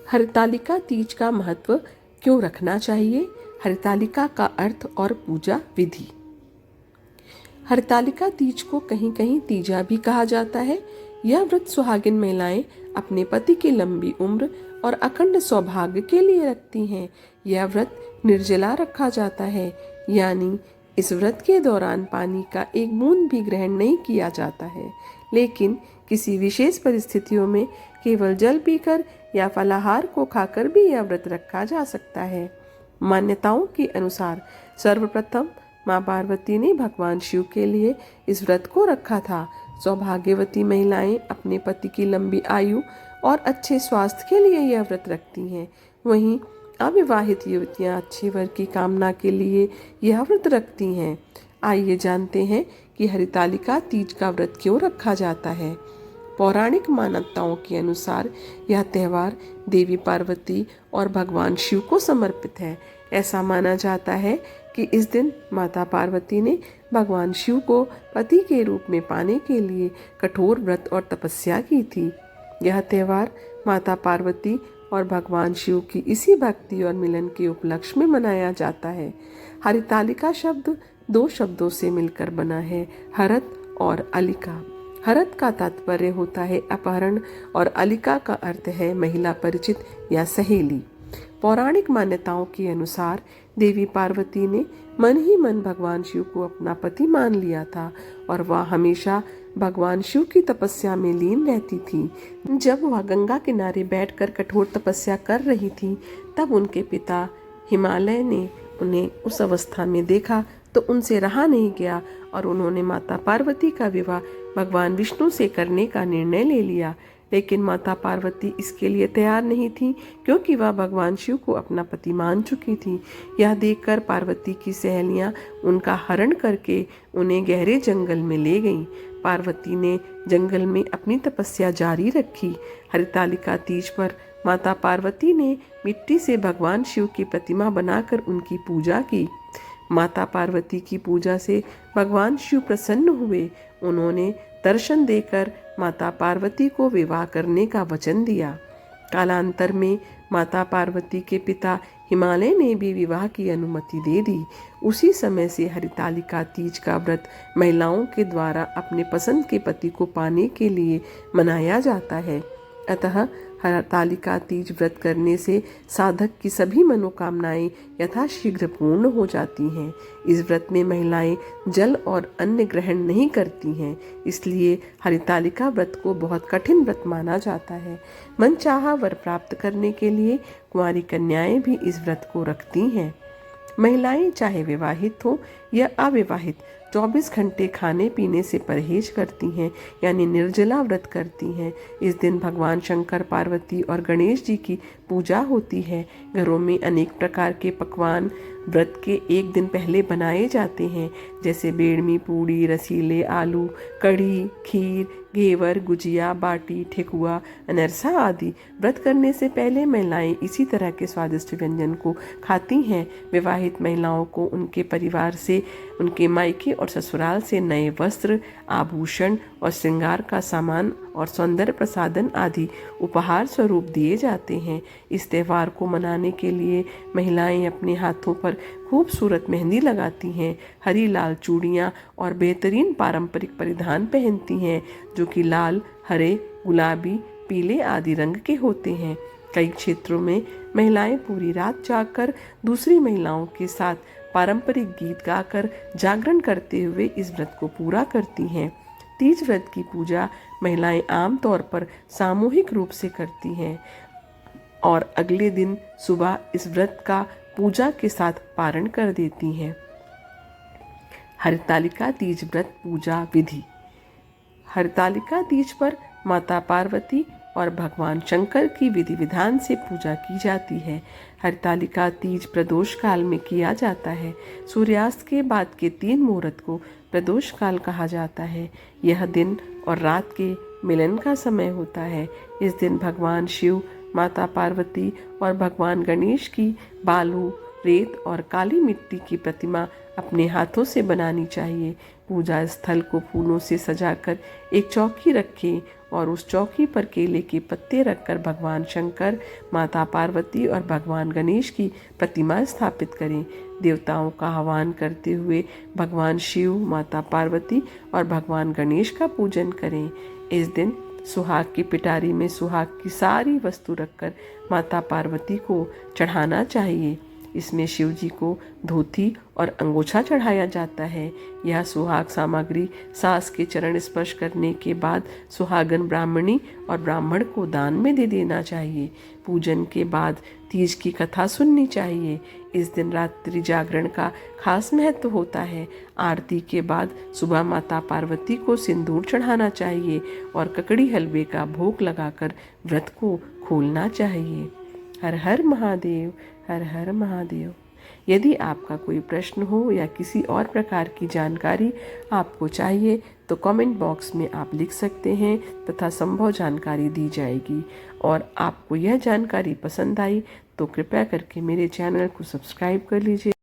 हरितालिका तीज का महत्व क्यों रखना चाहिए? हरितालिका का अर्थ और पूजा विधि। हरितालिका तीज को कहीं कहीं तीजा भी कहा जाता है। यह व्रत सुहागिन महिलाएं अपने पति की लंबी उम्र और अखंड सौभाग्य के लिए रखती हैं। यह व्रत निर्जला रखा जाता है, यानी इस व्रत के दौरान पानी का एक बूंद भी ग्रहण नहीं किया जाता है, लेकिन किसी विशेष परिस्थितियों में केवल जल पीकर या फलाहार को खाकर भी यह व्रत रखा जा सकता है। मान्यताओं के अनुसार सर्वप्रथम माँ पार्वती ने भगवान शिव के लिए इस व्रत को रखा था। सौभाग्यवती महिलाएं अपने पति की लंबी आयु और अच्छे स्वास्थ्य के लिए यह व्रत रखती हैं। वहीं अविवाहित युवतियां अच्छे वर की कामना के लिए यह व्रत रखती हैं। आइए जानते हैं कि हरितालिका तीज का व्रत क्यों रखा जाता है। पौराणिक मान्यताओं के अनुसार यह त्यौहार देवी पार्वती और भगवान शिव को समर्पित है। ऐसा माना जाता है कि इस दिन माता पार्वती ने भगवान शिव को पति के रूप में पाने के लिए कठोर व्रत और तपस्या की थी। यह त्यौहार माता पार्वती और भगवान शिव की इसी भक्ति और मिलन के उपलक्ष्य में मनाया जाता है। हरितालिका शब्द दो शब्दों से मिलकर बना है, हरत और अलिका। हरत का तात्पर्य होता है अपहरण और अलिका का अर्थ है महिला परिचित या सहेली। पौराणिक मान्यताओं के अनुसार देवी पार्वती ने मन ही मन भगवान शिव को अपना पति मान लिया था और वह हमेशा भगवान शिव की तपस्या में लीन रहती थी। जब वह गंगा किनारे बैठकर कठोर तपस्या कर रही थी, तब उनके पिता हिमालय ने उन्हें उस अवस्था में देखा तो उनसे रहा नहीं गया और उन्होंने माता पार्वती का विवाह भगवान विष्णु से करने का निर्णय ले लिया। लेकिन माता पार्वती इसके लिए तैयार नहीं थी, क्योंकि वह भगवान शिव को अपना पति मान चुकी थी। यह देखकर पार्वती की सहेलियां उनका हरण करके उन्हें गहरे जंगल में ले गईं। पार्वती ने जंगल में अपनी तपस्या जारी रखी। हरितालिका तीज पर माता पार्वती ने मिट्टी से भगवान शिव की प्रतिमा बनाकर उनकी पूजा की। माता पार्वती की पूजा से भगवान शिव प्रसन्न हुए। उन्होंने दर्शन देकर माता पार्वती को विवाह करने का वचन दिया। कालांतर में माता पार्वती के पिता हिमालय ने भी विवाह की अनुमति दे दी। उसी समय से हरितालिका तीज का व्रत महिलाओं के द्वारा अपने पसंद के पति को पाने के लिए मनाया जाता है। अतः हरितालिका तीज व्रत करने से साधक की सभी मनोकामनाएं यथाशीघ्र पूर्ण हो जाती हैं। इस व्रत में महिलाएं जल और अन्न ग्रहण नहीं करती हैं, इसलिए हरितालिका व्रत को बहुत कठिन व्रत माना जाता है। मनचाहा वर प्राप्त करने के लिए कुंवारी कन्याएं भी इस व्रत को रखती हैं। महिलाएं चाहे विवाहित हो या अविवाहित 24 घंटे खाने पीने से परहेज करती हैं, यानी निर्जला व्रत करती हैं। इस दिन भगवान शंकर, पार्वती और गणेश जी की पूजा होती है। घरों में अनेक प्रकार के पकवान व्रत के एक दिन पहले बनाए जाते हैं, जैसे बेड़मी, पूड़ी, रसीले, आलू, कढ़ी, खीर, घेवर, गुजिया, बाटी, ठेकुआ, अनरसा आदि। व्रत करने से पहले महिलाएं इसी तरह के स्वादिष्ट व्यंजन को खाती हैं। विवाहित महिलाओं को उनके परिवार से, उनके मायके और ससुराल से नए वस्त्र, आभूषण और श्रृंगार का सामान और सौंदर्य प्रसाधन आदि उपहार स्वरूप दिए जाते हैं। इस त्यौहार को मनाने के लिए महिलाएं अपने हाथों पर खूबसूरत मेहंदी लगाती हैं, हरी लाल चूड़ियाँ और बेहतरीन पारंपरिक परिधान पहनती हैं, जो कि लाल, हरे, गुलाबी, पीले आदि रंग के होते हैं। कई क्षेत्रों में महिलाएं पूरी रात जागकर दूसरी महिलाओं के साथ पारंपरिक गीत गाकर जागरण करते हुए इस व्रत को पूरा करती हैं। तीज व्रत की पूजा महिलाएं आमतौर पर सामूहिक रूप से करती हैं और अगले दिन सुबह इस व्रत का पूजा के साथ पारण कर देती हैं। हरितालिका तीज व्रत पूजा विधि। हरितालिका तीज पर माता पार्वती और भगवान शंकर की विधि विधान से पूजा की जाती है। हरितालिका तीज प्रदोष काल में किया जाता है। सूर्यास्त के बाद के 3 मुहूर्त को प्रदोष काल कहा जाता है। यह दिन और रात के मिलन का समय होता है। इस दिन भगवान शिव, माता पार्वती और भगवान गणेश की बालू, रेत और काली मिट्टी की प्रतिमा अपने हाथों से बनानी चाहिए। पूजा स्थल को फूलों से सजाकर एक चौकी रखें और उस चौकी पर केले के पत्ते रखकर भगवान शंकर, माता पार्वती और भगवान गणेश की प्रतिमा स्थापित करें। देवताओं का आह्वान करते हुए भगवान शिव, माता पार्वती और भगवान गणेश का पूजन करें। इस दिन सुहाग की पिटारी में सुहाग की सारी वस्तु रखकर माता पार्वती को चढ़ाना चाहिए। इसमें शिव जी को धोती और अंगोछा चढ़ाया जाता है। यह सुहाग सामग्री सास के चरण स्पर्श करने के बाद सुहागन ब्राह्मणी और ब्राह्मण को दान में दे देना चाहिए। पूजन के बाद तीज की कथा सुननी चाहिए। इस दिन रात्रि जागरण का खास महत्व होता है। आरती के बाद सुबह माता पार्वती को सिंदूर चढ़ाना चाहिए और ककड़ी हलवे का भोग लगाकर व्रत को खोलना चाहिए। हर हर महादेव, हर हर महादेव। यदि आपका कोई प्रश्न हो या किसी और प्रकार की जानकारी आपको चाहिए तो कमेंट बॉक्स में आप लिख सकते हैं तथा संभव जानकारी दी जाएगी। और आपको यह जानकारी पसंद आई तो कृपया करके मेरे चैनल को सब्सक्राइब कर लीजिए।